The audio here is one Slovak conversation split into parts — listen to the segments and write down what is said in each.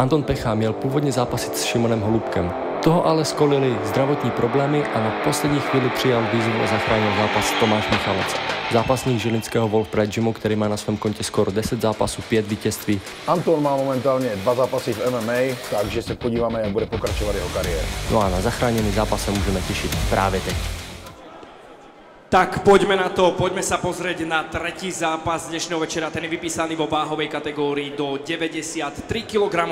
Anton Pecha měl původně zápasit s Šimonem Holubkem. Toho ale skolili zdravotní problémy a na poslední chvíli přijal výzvu a zachránil zápas Tomáš Michalec. Zápasník žilinského Wolf Pride Gymu, který má na svém kontě skoro 10 zápasů, 5 vítězství. Anton má momentálně 2 zápasy v MMA, takže se podíváme, jak bude pokračovat jeho kariéra. No a na zachráněný zápas se můžeme těšit právě teď. Tak poďme na to, poďme sa pozrieť na tretí zápas dnešného večera. Ten je vypísaný vo váhovej kategórii do 93 kg.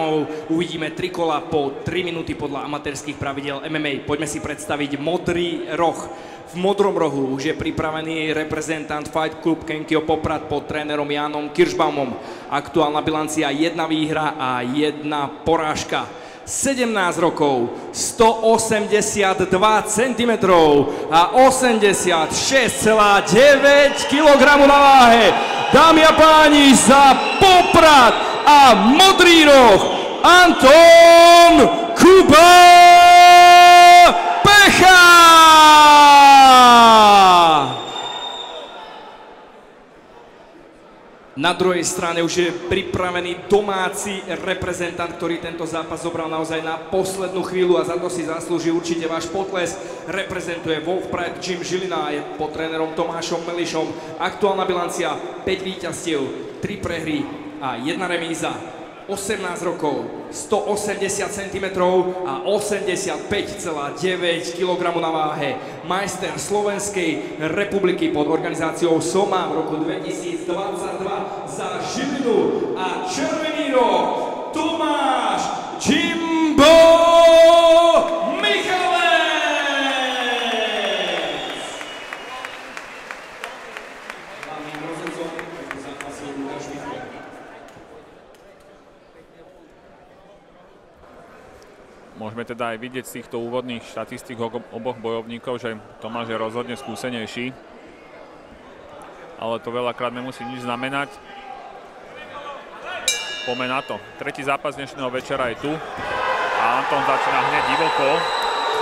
Uvidíme 3 kola po 3 minúty podľa amatérských pravidel MMA. Poďme si predstaviť modrý roh. V modrom rohu už je pripravený reprezentant Fight Club Kenkyo Poprad pod trénerom Jánom Kiršbaumom. Aktuálna bilancia 1 výhra a 1 porážka. 17 rokov, 182 cm a 86,9 kg na váhe. Dámy a páni, za Poprad a modrý roh Anton Kuba Pecha! Na druhej strane už je pripravený domáci reprezentant, ktorý tento zápas zobral naozaj na poslednú chvíľu a za to si zaslúži určite váš potles. Reprezentuje Wolf Pride Gym Žilina, je pod trénerom Tomášom Melišom. Aktuálna bilancia 5 víťazstiev, 3 prehry a 1 remíza. 18 rokov, 180 cm a 85,9 kg na váhe. Majster Slovenskej republiky pod organizáciou SOMA v roku 2022 za Žilinu a červený roh Tomáš Jimbo Michalec! Môžeme teda aj vidieť z týchto úvodných štatistík oboch bojovníkov, že Tomáš je rozhodne skúsenejší. Ale to veľakrát nemusí nič znamenať. Poďme na to. Tretí zápas dnešného večera je tu. A Anton začína hneď divoko.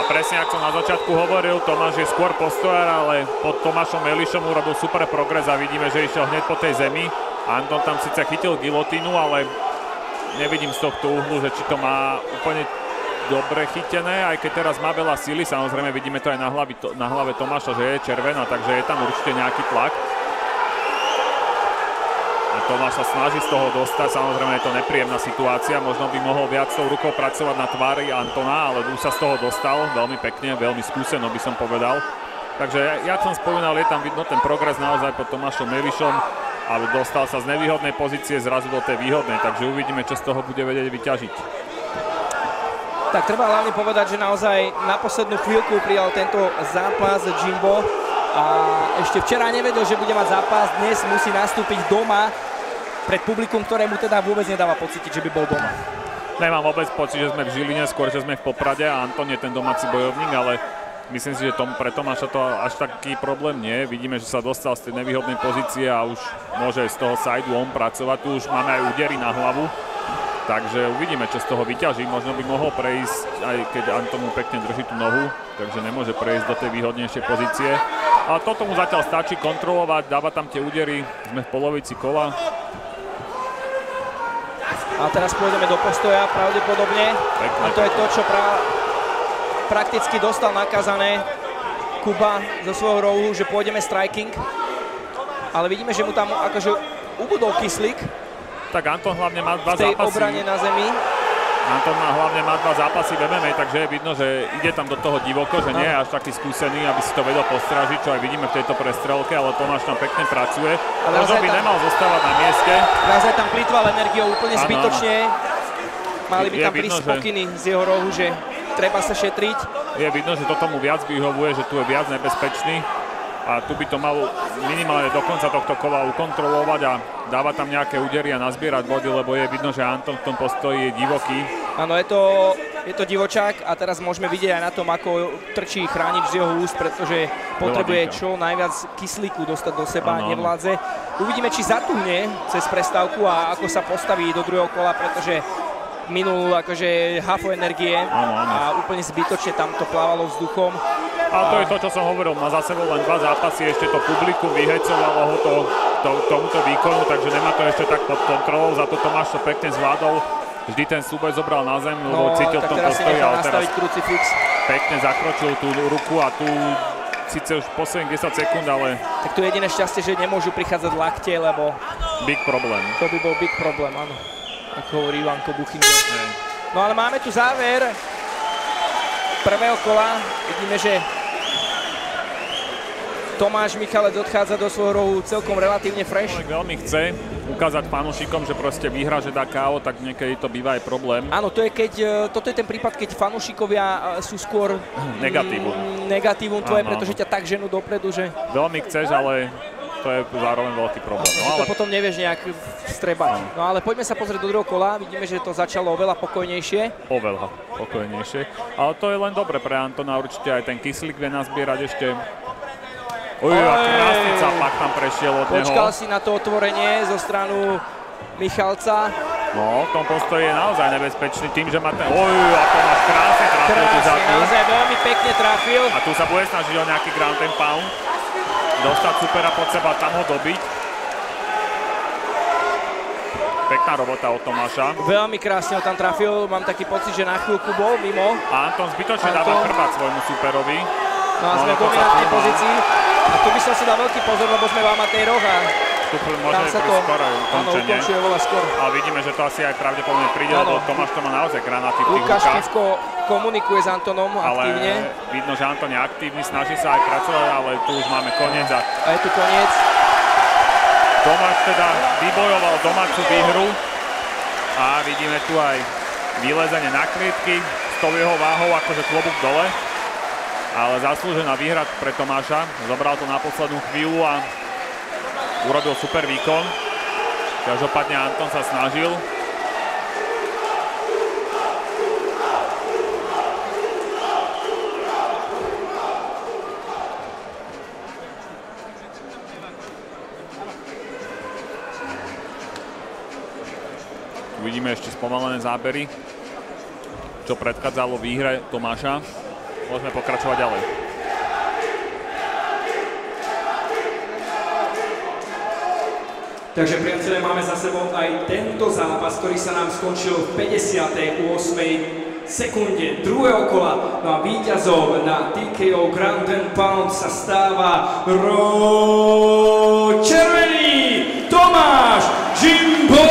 A presne ako som na začiatku hovoril, Tomáš je skôr postojár, ale pod Tomášom Melišom urobil super progres a vidíme, že išiel hneď po tej zemi. Anton tam síce chytil gilotínu, ale nevidím z tohto uhlu, že či to má úplne dobre chytené, aj keď teraz má veľa síly, samozrejme vidíme to aj na hlave Tomáša, že je červená, takže je tam určite nejaký tlak. A Tomáš sa snaží z toho dostať, samozrejme je to nepríjemná situácia, možno by mohol viac tou rukou pracovať na tvári Antona, ale už sa z toho dostal veľmi pekne, veľmi skúseno by som povedal. Takže jak som spomínal, je tam vidno ten progres naozaj pod Tomášom Melišom a dostal sa z nevýhodnej pozície zrazu do tej výhodnej, takže uvidíme, čo z toho bude vedieť vyťažiť. Tak treba hlavne povedať, že naozaj na poslednú chvíľku prijal tento zápas Jimbo a ešte včera nevedel, že bude mať zápas, dnes musí nastúpiť doma pred publikum, ktorému teda vôbec nedáva pocítiť, že by bol doma. Nemám vôbec pocit, že sme v Žiline, skôr, že sme v Poprade a Anton je ten domáci bojovník, ale myslím si, že pre Tomáša to až taký problém nie. Vidíme, že sa dostal z tej nevýhodnej pozície a už môže z toho side on pracovať. Tu už máme aj údery na hlavu. Takže uvidíme, čo z toho vyťaží. Možno by mohol prejsť, aj keď Anton mu pekne drží tú nohu, takže nemôže prejsť do tej výhodnejšej pozície. Ale toto mu zatiaľ stačí kontrolovať, dáva tam tie údery, sme v polovici kola. A teraz pôjdeme do postoja pravdepodobne. Pekne. A to je to, čo prakticky dostal nakazané Kuba zo svojho rohu, že pôjdeme striking. Ale vidíme, že mu tam akože ubudol kyslík. Tak Anton hlavne má 2 zápasy. V tej obrane na zemi. Anton hlavne má 2 zápasy v MMA, takže je vidno, že ide tam do toho divoko, že nie je až taký skúsený, aby si to vedel postražiť, čo aj vidíme v tejto prestrelke, ale Tomáš tam pekne pracuje. Možno by nemal zostávať na mieste. Naozaj tam plýtval energiou úplne zbytočne. Mali by tam prísť pokyny z jeho rohu, že treba sa šetriť. Je vidno, že toto mu viac vyhovuje, že tu je viac nebezpečný. A tu by to mal minimálne do konca tohto kola ukontrolovať a dávať tam nejaké údery a nazbierať body, lebo je vidno, že Anton v tom postoji je divoký. Áno, je to divočák a teraz môžeme vidieť aj na tom, ako trčí chránič z jeho úst, pretože potrebuje čo najviac kyslíku dostať do seba, nevládze. Uvidíme, či zatuhne cez prestávku a ako sa postaví do druhého kola, pretože minul akože hafo energie a úplne zbytočne tam to plávalo vzduchom. A to je to, čo som hovoril, má za sebou len 2 zápasy, ešte to publikum vyhecovalo ho tomuto výkonu, takže nemá to ešte tak pod kontrolou, za to Tomáš to pekne zvládol. vždy ten súboj zobral na zem, lebo cítil v tom postoji, ale teraz pekne zakročil tú ruku a tu síce už posledných 10 sekúnd, ale... Tak tu je jediné šťastie, že nemôžu prichádzať lakte, lebo... Big problém. To by bol big problém, áno. Ako hovorí Ivanko Buchinger. No ale máme tu záver prvého kola. Vidíme, že Tomáš Michalec odchádza do svojho rohu celkom relatívne fresh. Veľmi chce ukázať fanúšikom, že proste výhra, že dá KO, tak niekedy to býva aj problém. Áno, toto je ten prípad, keď fanúšikovia sú skôr negatívum tvoje, pretože ťa tak ženú dopredu, že... Veľmi chceš, ale to je zároveň veľký problém. No, ale... To potom nevieš nejak vstrebať. No ale poďme sa pozrieť do druhého kola, vidíme, že to začalo oveľa pokojnejšie. Oveľa pokojnejšie, ale to je len dobre pre Antona, určite aj ten kyslík vie nazbierať ešte. A krásny capak tam prešiel od neho. Počkal si na to otvorenie zo stranu Michalca. No, v tom postoji je naozaj nebezpečný tým, že má ten... a Tomáš krásne trafil tú zadnú. Naozaj veľmi pekne trafil. A tu sa bude snažiť o nejaký ground and pound. Dostať supera pod seba, tam ho dobiť. Pekná robota od Tomáša. Veľmi krásne ho tam trafil, mám taký pocit, že na chvíľku bol mimo. A Anton zbytočne dáva chrbát svojmu superovi. No a sme v dominantnej pozícii. A tu by som si dal veľký pozor, lebo sme v amatéroch a tu môže byť skoro ukončenie. Ale vidíme, že to asi aj pravdepodobne príde, lebo Tomáš to má naozaj granáty v tých Lukáš rukách. Pivko komunikuje s Antonom aktívne. Ale vidno, že Anton je aktívny, snaží sa aj pracovať, ale tu už máme koniec. A je tu koniec. Tomáš teda vybojoval domácu výhru a vidíme tu aj vylezenie na klietky s tou jeho váhou, akože klobúk dole. Ale zaslúžená výhra pre Tomáša. Zobral to na poslednú chvíľu a urobil super výkon. Každopádne Anton sa snažil. Uvidíme ešte spomalené zábery, čo predchádzalo výhre Tomáša. Môžeme pokračovať ďalej. Takže priatelé, máme za sebou aj tento zápas, ktorý sa nám skončil v 58. sekunde druhého kola. No a víťazom na TKO Ground and Pound sa stáva červený Tomáš Jimbo